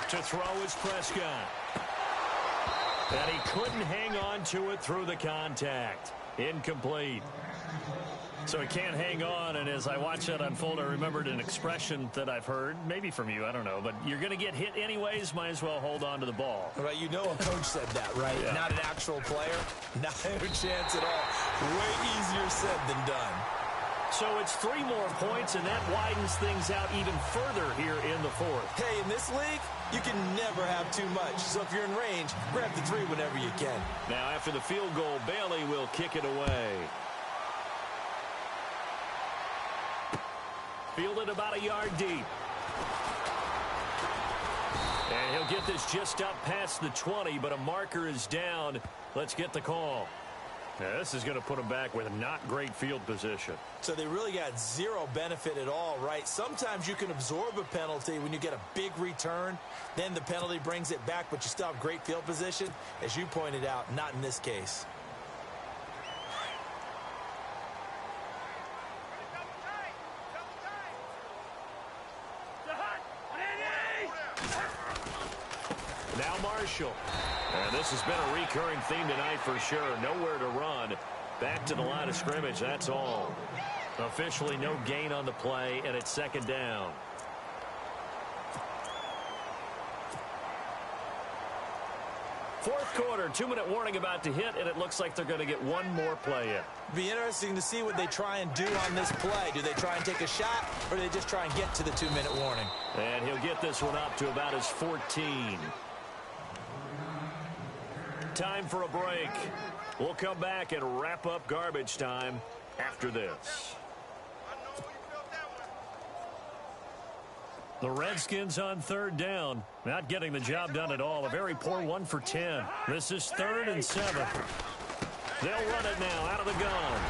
To throw is Prescott. And he couldn't hang on to it through the contact. Incomplete. So he can't hang on, and as I watch that unfold, I remembered an expression that I've heard, maybe from you, I don't know, but you're going to get hit anyways, might as well hold on to the ball. Right, you know a coach said that, right? Yeah. Not an actual player. Not a chance at all. Way easier said than done. So it's 3 more points, and that widens things out even further here in the 4th. Hey, in this league, you can never have too much. So if you're in range, grab the 3 whenever you can. Now after the field goal, Bailey will kick it away. Fielded about a yard deep. And he'll get this just up past the 20, but a marker is down. Let's get the call. Now, this is going to put him back with not great field position. So they really got 0 benefit at all, right? Sometimes you can absorb a penalty when you get a big return. Then the penalty brings it back, but you still have great field position. As you pointed out, not in this case. Now Marshall. And this has been a recurring theme tonight for sure. Nowhere to run. Back to the line of scrimmage, that's all. Officially no gain on the play, and it's 2nd down. Fourth quarter, 2-minute warning about to hit, and it looks like they're going to get 1 more play in. Be interesting to see what they try and do on this play. Do they try and take a shot, or do they just try and get to the 2-minute warning? And he'll get this one up to about his 14. Time for a break. We'll come back and wrap up garbage time after this. The Redskins on 3rd down. Not getting the job done at all. A very poor 1 for 10. This is 3rd and 7. They'll run it now out of the gun.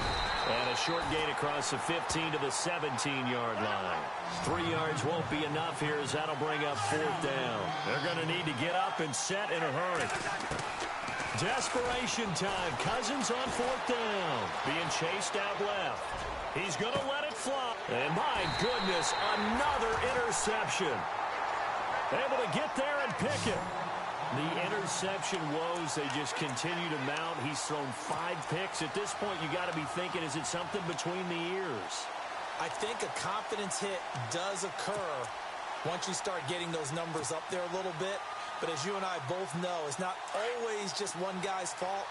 And a short gain across the 15 to the 17-yard line. 3 yards won't be enough here as that'll bring up 4th down. They're going to need to get up and set in a hurry. Desperation time. Cousins on 4th down. Being chased out left. He's going to let it fly. And my goodness, another interception. Able to get there and pick it. The interception woes, they just continue to mount. He's thrown 5 picks. At this point, you got to be thinking, is it something between the ears? I think a confidence hit does occur once you start getting those numbers up there a little bit. But as you and I both know, it's not always just one guy's fault.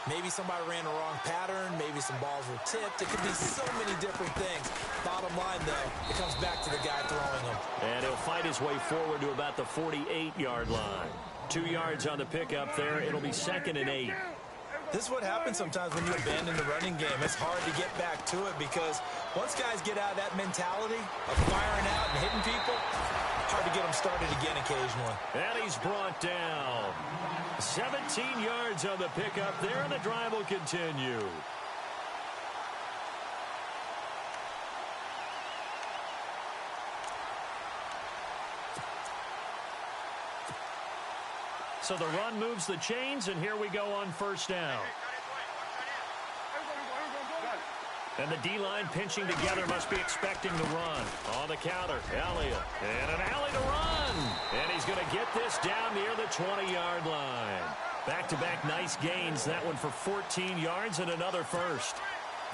Maybe somebody ran a wrong pattern. Maybe some balls were tipped. It could be so many different things. Bottom line, though, it comes back to the guy throwing them. And he'll fight his way forward to about the 48-yard line. 2 yards on the pickup there. It'll be 2nd and 8. This is what happens sometimes when you abandon the running game. It's hard to get back to it because once guys get out of that mentality of firing out and hitting people, hard to get them started again occasionally. And he's brought down. 17 yards on the pickup there, and the drive will continue. So the run moves the chains, and here we go on 1st down. And the D-line pinching together must be expecting the run. On the counter, Elliott. And an alley to run. And he's going to get this down near the 20-yard line. Back-to-back nice gains. That one for 14 yards and another first.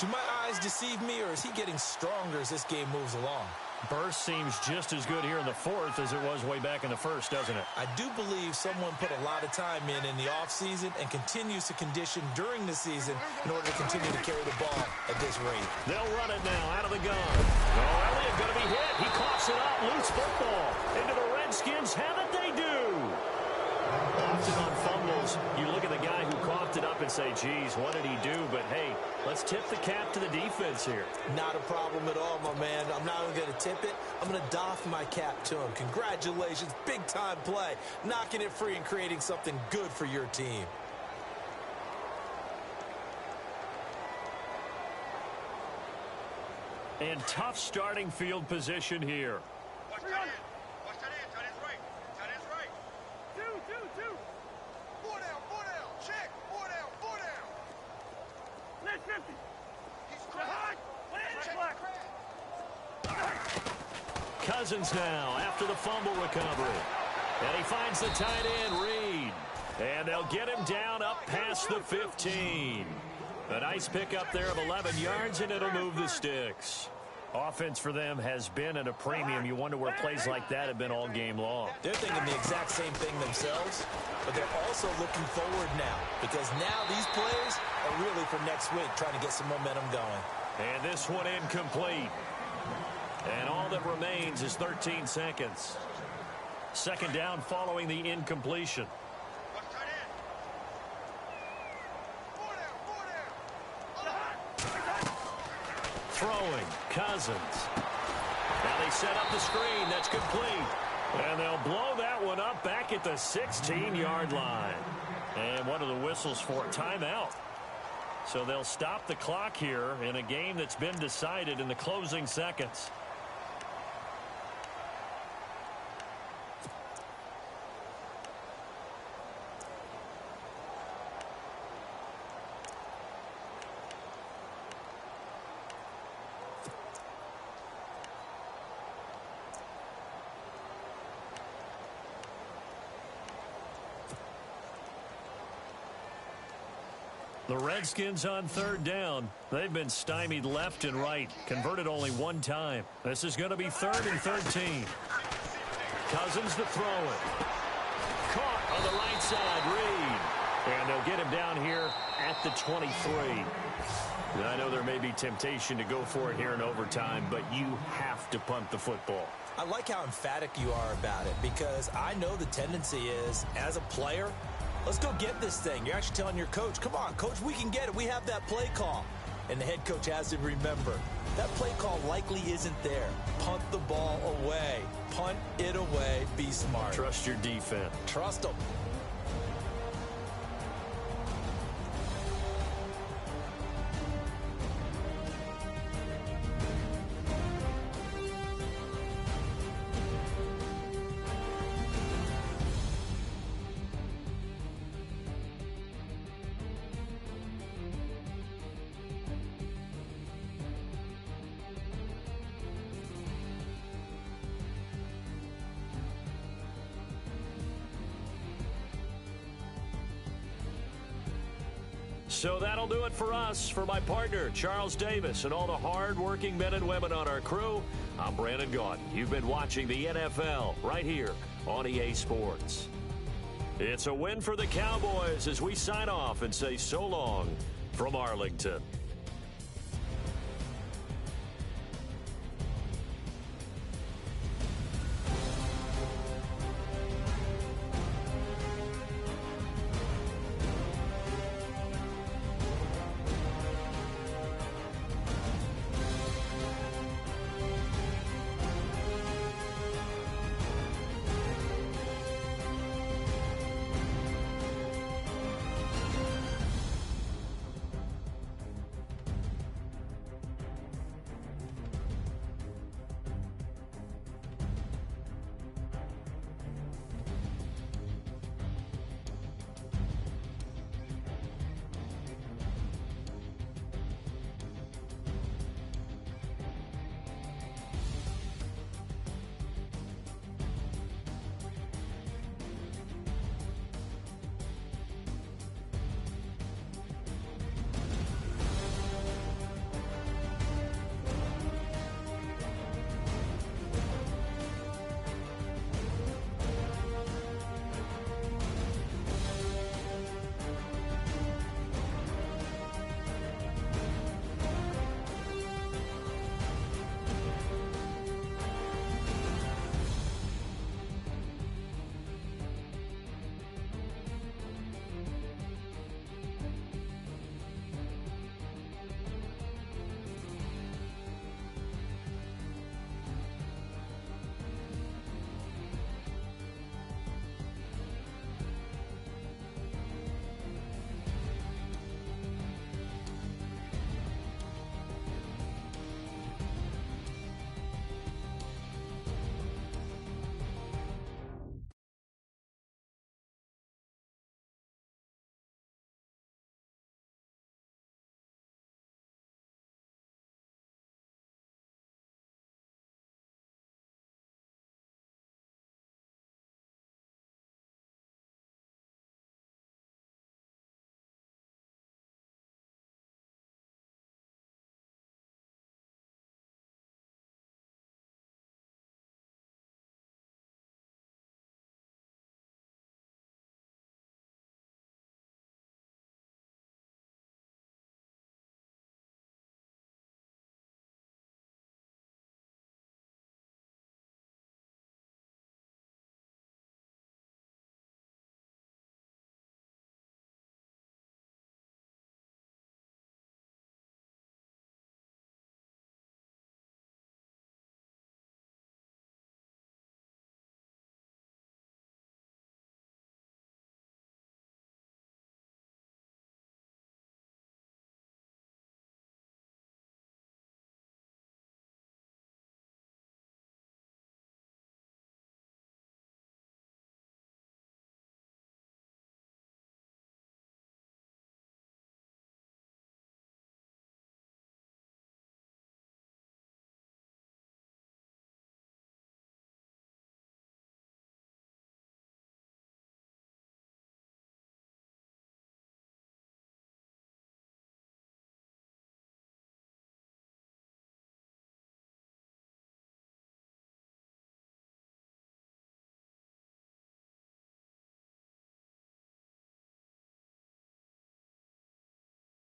Do my eyes deceive me, or is he getting stronger as this game moves along? Burst seems just as good here in the 4th as it was way back in the 1st, doesn't it? I do believe someone put a lot of time in the offseason and continues to condition during the season in order to continue to carry the ball at this rate. They'll run it now out of the gun. Oh, Elliott going to be hit. He coughs it up. Loose football. Into the Redskins. Have it they do. Often on fumbles, you look at the guy who coughed it up and say, geez, what did he do? But, hey, let's tip the cap to the defense here. Not a problem at all, my man. I'm not even going to tip it. I'm going to doff my cap to him. Congratulations. Big-time play. Knocking it free and creating something good for your team. And tough starting field position here. Watch that end. Watch that end. Tight end's right. Tight end's right. Two. 4 down. Check. 4 down. Let's 50. He's Hot. Check. Black. Cousins now after the fumble recovery. And he finds the tight end, Reed. And they'll get him down up past the 15. A nice pickup there of 11 yards, and it'll move the sticks. Offense for them has been at a premium. You wonder where plays like that have been all game long. They're thinking the exact same thing themselves, but they're also looking forward now because now these plays are really for next week, trying to get some momentum going. And this one incomplete. And all that remains is 13 seconds. 2nd down following the incompletion. Watch tight end. 4 down. Throwing, Cousins. Now they set up the screen. That's complete. And they'll blow that one up back at the 16-yard line. And what are the whistles for? Timeout. So they'll stop the clock here in a game that's been decided in the closing seconds. The Redskins on 3rd down. They've been stymied left and right. Converted only one time. This is going to be 3rd and 13. Cousins to throw it. Caught on the right side, Reed. And they'll get him down here at the 23. I know there may be temptation to go for it here in overtime, but you have to punt the football. I like how emphatic you are about it because I know the tendency is, as a player, let's go get this thing. You're actually telling your coach, come on, coach, we can get it. We have that play call. And the head coach has to remember, that play call likely isn't there. Punt the ball away. Punt it away. Be smart. Trust your defense. Trust them. So that'll do it for us. For my partner, Charles Davis, and all the hard-working men and women on our crew, I'm Brandon Gaudin. You've been watching the NFL right here on EA Sports. It's a win for the Cowboys as we sign off and say so long from Arlington.